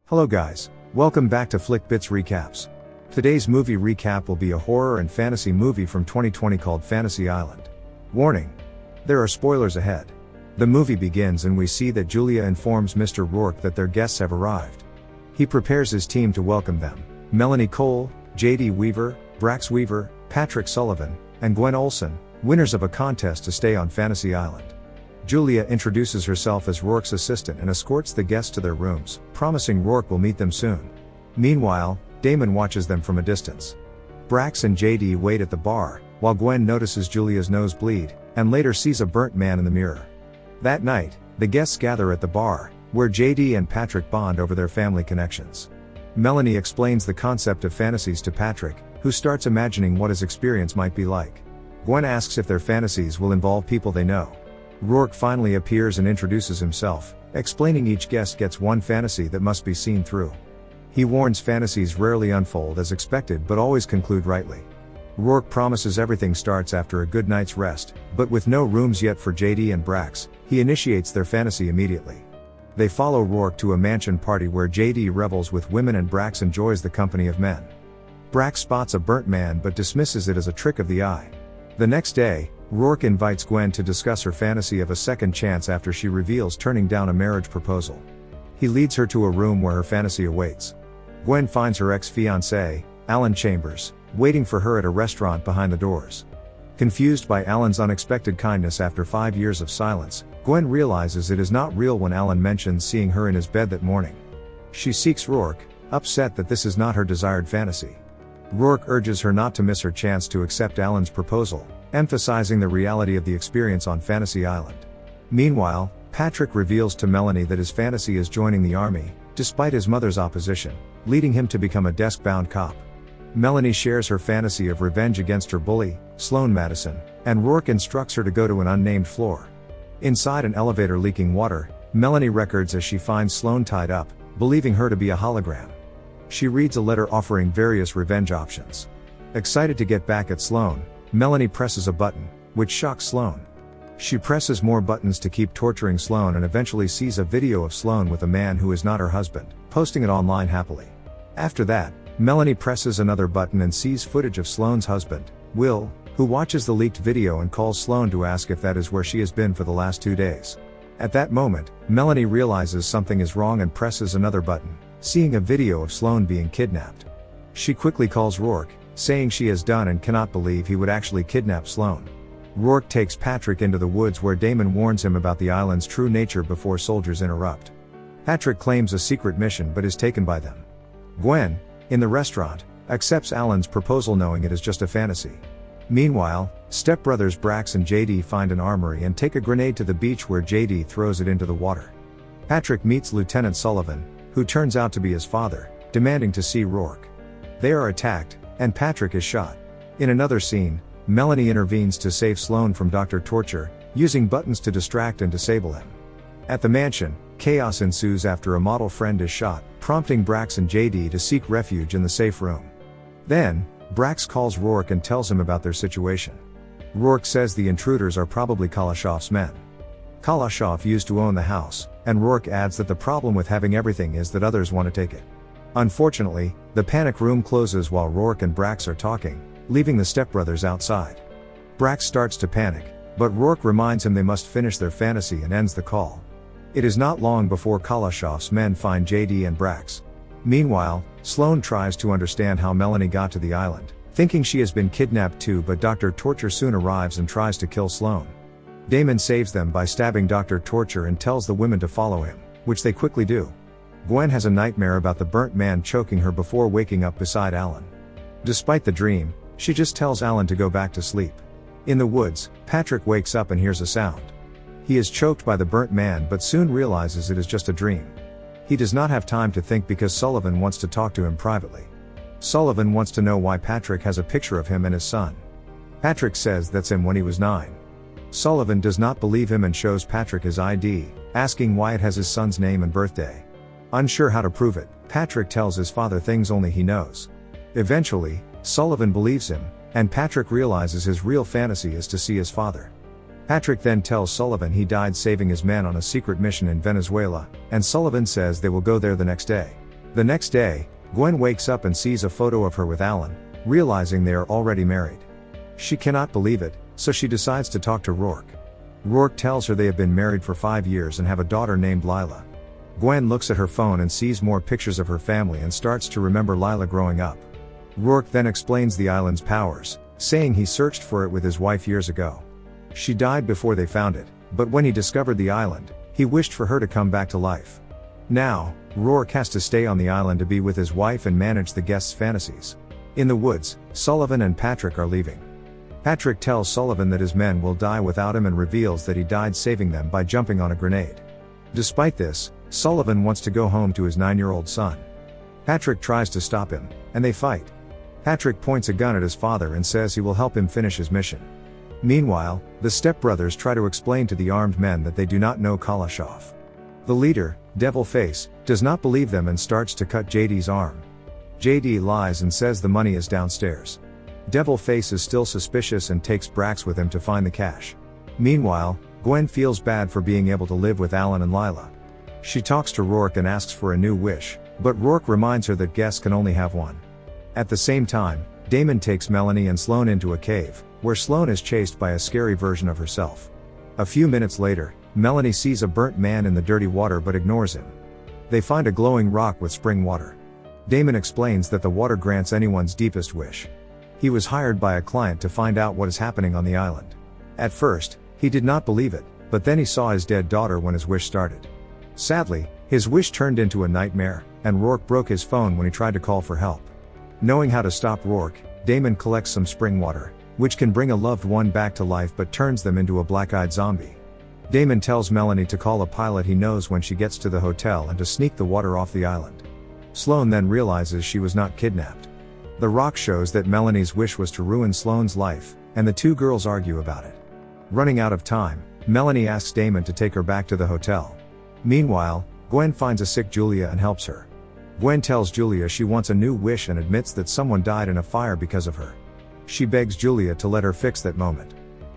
Hello guys, welcome back to Flick Bits Recaps. Today's movie recap will be a horror and fantasy movie from 2020 called Fantasy Island. Warning: there are spoilers ahead. The movie begins and we see that Julia informs Mr. Rourke that their guests have arrived. He prepares his team to welcome them: Melanie Cole, J.D. Weaver, Brax Weaver, Patrick Sullivan, and Gwen Olsen, winners of a contest to stay on Fantasy Island. Julia introduces herself as Rourke's assistant and escorts the guests to their rooms, promising Rourke will meet them soon. Meanwhile, Damon watches them from a distance. Brax and JD wait at the bar, while Gwen notices Julia's nose bleed, and later sees a burnt man in the mirror. That night, the guests gather at the bar, where JD and Patrick bond over their family connections. Melanie explains the concept of fantasies to Patrick, who starts imagining what his experience might be like. Gwen asks if their fantasies will involve people they know. Rourke finally appears and introduces himself, explaining each guest gets one fantasy that must be seen through. He warns fantasies rarely unfold as expected but always conclude rightly. Rourke promises everything starts after a good night's rest, but with no rooms yet for JD and Brax, he initiates their fantasy immediately. They follow Rourke to a mansion party where JD revels with women and Brax enjoys the company of men. Brax spots a burnt man but dismisses it as a trick of the eye. The next day, Rourke invites Gwen to discuss her fantasy of a second chance after she reveals turning down a marriage proposal. He leads her to a room where her fantasy awaits. Gwen finds her ex-fiancé, Alan Chambers, waiting for her at a restaurant behind the doors. Confused by Alan's unexpected kindness after 5 years of silence, Gwen realizes it is not real when Alan mentions seeing her in his bed that morning. She seeks Rourke, upset that this is not her desired fantasy. Rourke urges her not to miss her chance to accept Alan's proposal, emphasizing the reality of the experience on Fantasy Island. Meanwhile, Patrick reveals to Melanie that his fantasy is joining the army, despite his mother's opposition, leading him to become a desk-bound cop. Melanie shares her fantasy of revenge against her bully, Sloane Madison, and Rourke instructs her to go to an unnamed floor. Inside an elevator leaking water, Melanie records as she finds Sloane tied up, believing her to be a hologram. She reads a letter offering various revenge options. Excited to get back at Sloane, Melanie presses a button, which shocks Sloane. She presses more buttons to keep torturing Sloane and eventually sees a video of Sloane with a man who is not her husband, posting it online happily. After that, Melanie presses another button and sees footage of Sloane's husband, Will, who watches the leaked video and calls Sloane to ask if that is where she has been for the last 2 days. At that moment, Melanie realizes something is wrong and presses another button, seeing a video of Sloane being kidnapped. She quickly calls Rourke, saying she has done and cannot believe he would actually kidnap Sloane. Rourke takes Patrick into the woods where Damon warns him about the island's true nature before soldiers interrupt. Patrick claims a secret mission but is taken by them. Gwen, in the restaurant, accepts Alan's proposal knowing it is just a fantasy. Meanwhile, stepbrothers Brax and JD find an armory and take a grenade to the beach where JD throws it into the water. Patrick meets Lieutenant Sullivan, who turns out to be his father, demanding to see Rourke. They are attacked, and Patrick is shot. In another scene, Melanie intervenes to save Sloane from Dr. Torture, using buttons to distract and disable him. At the mansion, chaos ensues after a model friend is shot, prompting Brax and JD to seek refuge in the safe room. Then, Brax calls Rourke and tells him about their situation. Rourke says the intruders are probably Kalashov's men. Kalashov used to own the house, and Rourke adds that the problem with having everything is that others want to take it. Unfortunately, the panic room closes while Rourke and Brax are talking, leaving the stepbrothers outside. Brax starts to panic, but Rourke reminds him they must finish their fantasy and ends the call. It is not long before Kalashov's men find JD and Brax. Meanwhile, Sloane tries to understand how Melanie got to the island, thinking she has been kidnapped too, but Dr. Torture soon arrives and tries to kill Sloane. Damon saves them by stabbing Dr. Torture and tells the women to follow him, which they quickly do. Gwen has a nightmare about the burnt man choking her before waking up beside Alan. Despite the dream, she just tells Alan to go back to sleep. In the woods, Patrick wakes up and hears a sound. He is choked by the burnt man but soon realizes it is just a dream. He does not have time to think because Sullivan wants to talk to him privately. Sullivan wants to know why Patrick has a picture of him and his son. Patrick says that's him when he was 9. Sullivan does not believe him and shows Patrick his ID, asking why it has his son's name and birthday. Unsure how to prove it, Patrick tells his father things only he knows. Eventually, Sullivan believes him, and Patrick realizes his real fantasy is to see his father. Patrick then tells Sullivan he died saving his men on a secret mission in Venezuela, and Sullivan says they will go there the next day. The next day, Gwen wakes up and sees a photo of her with Alan, realizing they are already married. She cannot believe it, so she decides to talk to Rourke. Rourke tells her they have been married for 5 years and have a daughter named Lila. Gwen looks at her phone and sees more pictures of her family and starts to remember Lila growing up. Rourke then explains the island's powers, saying he searched for it with his wife years ago. She died before they found it, but when he discovered the island, he wished for her to come back to life. Now, Rourke has to stay on the island to be with his wife and manage the guests' fantasies. In the woods, Sullivan and Patrick are leaving. Patrick tells Sullivan that his men will die without him and reveals that he died saving them by jumping on a grenade. Despite this, Sullivan wants to go home to his 9-year-old son. Patrick tries to stop him, and they fight. Patrick points a gun at his father and says he will help him finish his mission. Meanwhile, the stepbrothers try to explain to the armed men that they do not know Kalashov. The leader, Devil Face, does not believe them and starts to cut JD's arm. JD lies and says the money is downstairs. Devil Face is still suspicious and takes Brax with him to find the cash. Meanwhile, Gwen feels bad for being able to live with Alan and Lila. She talks to Rourke and asks for a new wish, but Rourke reminds her that guests can only have one. At the same time, Damon takes Melanie and Sloane into a cave, where Sloane is chased by a scary version of herself. A few minutes later, Melanie sees a burnt man in the dirty water but ignores him. They find a glowing rock with spring water. Damon explains that the water grants anyone's deepest wish. He was hired by a client to find out what is happening on the island. At first, he did not believe it, but then he saw his dead daughter when his wish started. Sadly, his wish turned into a nightmare, and Rourke broke his phone when he tried to call for help. Knowing how to stop Rourke, Damon collects some spring water, which can bring a loved one back to life but turns them into a black-eyed zombie. Damon tells Melanie to call a pilot he knows when she gets to the hotel and to sneak the water off the island. Sloane then realizes she was not kidnapped. The rock shows that Melanie's wish was to ruin Sloane's life, and the two girls argue about it. Running out of time, Melanie asks Damon to take her back to the hotel. Meanwhile, Gwen finds a sick Julia and helps her. Gwen tells Julia she wants a new wish and admits that someone died in a fire because of her. She begs Julia to let her fix that moment.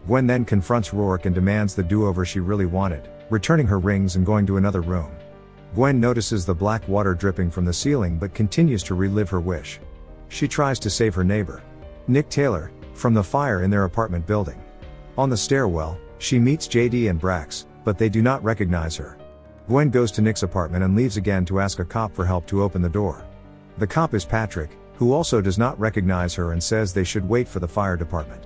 Gwen then confronts Rourke and demands the do-over she really wanted, returning her rings and going to another room. Gwen notices the black water dripping from the ceiling but continues to relive her wish. She tries to save her neighbor, Nick Taylor, from the fire in their apartment building. On the stairwell, she meets JD and Brax, but they do not recognize her. Gwen goes to Nick's apartment and leaves again to ask a cop for help to open the door. The cop is Patrick, who also does not recognize her and says they should wait for the fire department.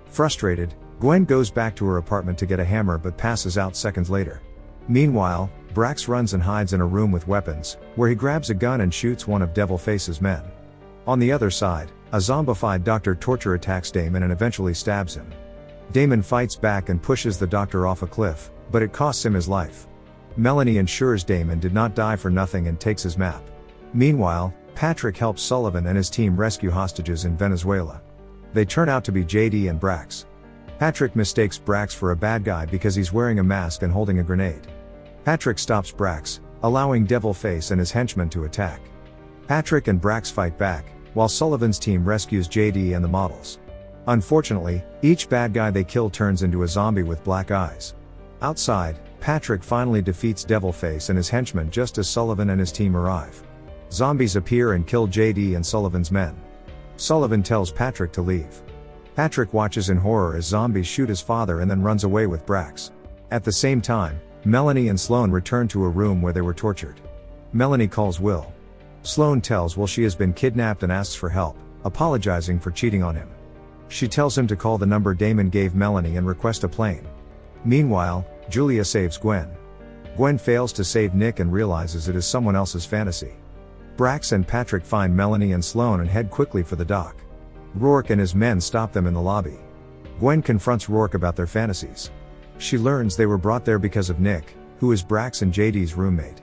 Frustrated, Gwen goes back to her apartment to get a hammer but passes out seconds later. Meanwhile, Brax runs and hides in a room with weapons, where he grabs a gun and shoots one of Devil Face's men. On the other side, a zombified Dr. Torture attacks Damon and eventually stabs him. Damon fights back and pushes the doctor off a cliff, but it costs him his life. Melanie ensures Damon did not die for nothing and takes his map. Meanwhile, Patrick helps Sullivan and his team rescue hostages in Venezuela. They turn out to be JD and Brax. Patrick mistakes Brax for a bad guy because he's wearing a mask and holding a grenade. Patrick stops Brax, allowing Devil Face and his henchmen to attack. Patrick and Brax fight back, while Sullivan's team rescues JD and the models. Unfortunately, each bad guy they kill turns into a zombie with black eyes. Outside, Patrick finally defeats Devil Face and his henchmen just as Sullivan and his team arrive. Zombies appear and kill JD and Sullivan's men. Sullivan tells Patrick to leave. Patrick watches in horror as zombies shoot his father and then runs away with Brax. At the same time, Melanie and Sloane return to a room where they were tortured. Melanie calls Will. Sloane tells Will she has been kidnapped and asks for help, apologizing for cheating on him. She tells him to call the number Damon gave Melanie and request a plane. Meanwhile, Julia saves Gwen. Gwen fails to save Nick and realizes it is someone else's fantasy. Brax and Patrick find Melanie and Sloane and head quickly for the dock. Rourke and his men stop them in the lobby. Gwen confronts Rourke about their fantasies. She learns they were brought there because of Nick, who is Brax and JD's roommate.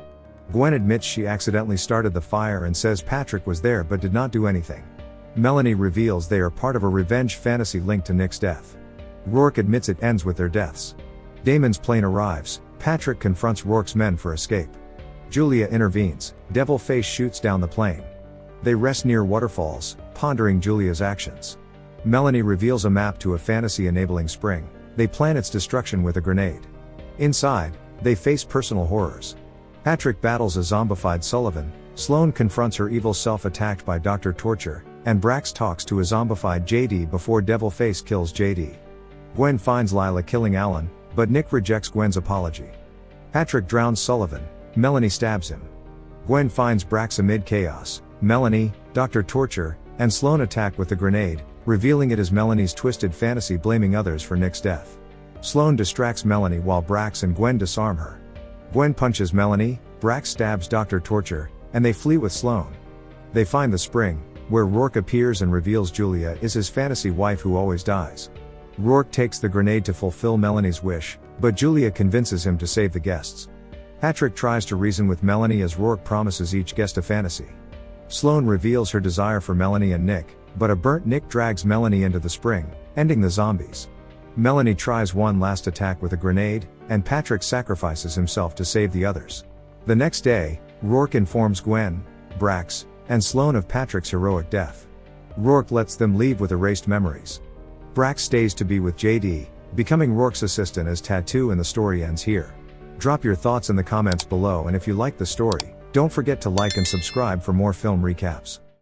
Gwen admits she accidentally started the fire and says Patrick was there but did not do anything. Melanie reveals they are part of a revenge fantasy linked to Nick's death. Rourke admits it ends with their deaths. Damon's plane arrives. Patrick confronts Rourke's men for escape. Julia intervenes. Devil Face shoots down the plane. They rest near waterfalls, pondering Julia's actions. Melanie reveals a map to a fantasy-enabling spring. They plan its destruction with a grenade. Inside, they face personal horrors. Patrick battles a zombified Sullivan, Sloane confronts her evil self attacked by Dr. Torture, and Brax talks to a zombified JD before Devilface kills JD. Gwen finds Lila killing Alan, but Nick rejects Gwen's apology. Patrick drowns Sullivan, Melanie stabs him. Gwen finds Brax amid chaos. Melanie, Dr. Torture, and Sloane attack with the grenade, revealing it as Melanie's twisted fantasy blaming others for Nick's death. Sloane distracts Melanie while Brax and Gwen disarm her. Gwen punches Melanie, Brax stabs Dr. Torture, and they flee with Sloane. They find the spring, where Rourke appears and reveals Julia is his fantasy wife who always dies. Rourke takes the grenade to fulfill Melanie's wish, but Julia convinces him to save the guests. Patrick tries to reason with Melanie as Rourke promises each guest a fantasy. Sloane reveals her desire for Melanie and Nick, but a burnt Nick drags Melanie into the spring, ending the zombies. Melanie tries one last attack with a grenade, and Patrick sacrifices himself to save the others. The next day, Rourke informs Gwen, Brax, and Sloane of Patrick's heroic death. Rourke lets them leave with erased memories. Brax stays to be with JD, becoming Rourke's assistant as Tattoo, and the story ends here. Drop your thoughts in the comments below, and if you like the story, don't forget to like and subscribe for more film recaps.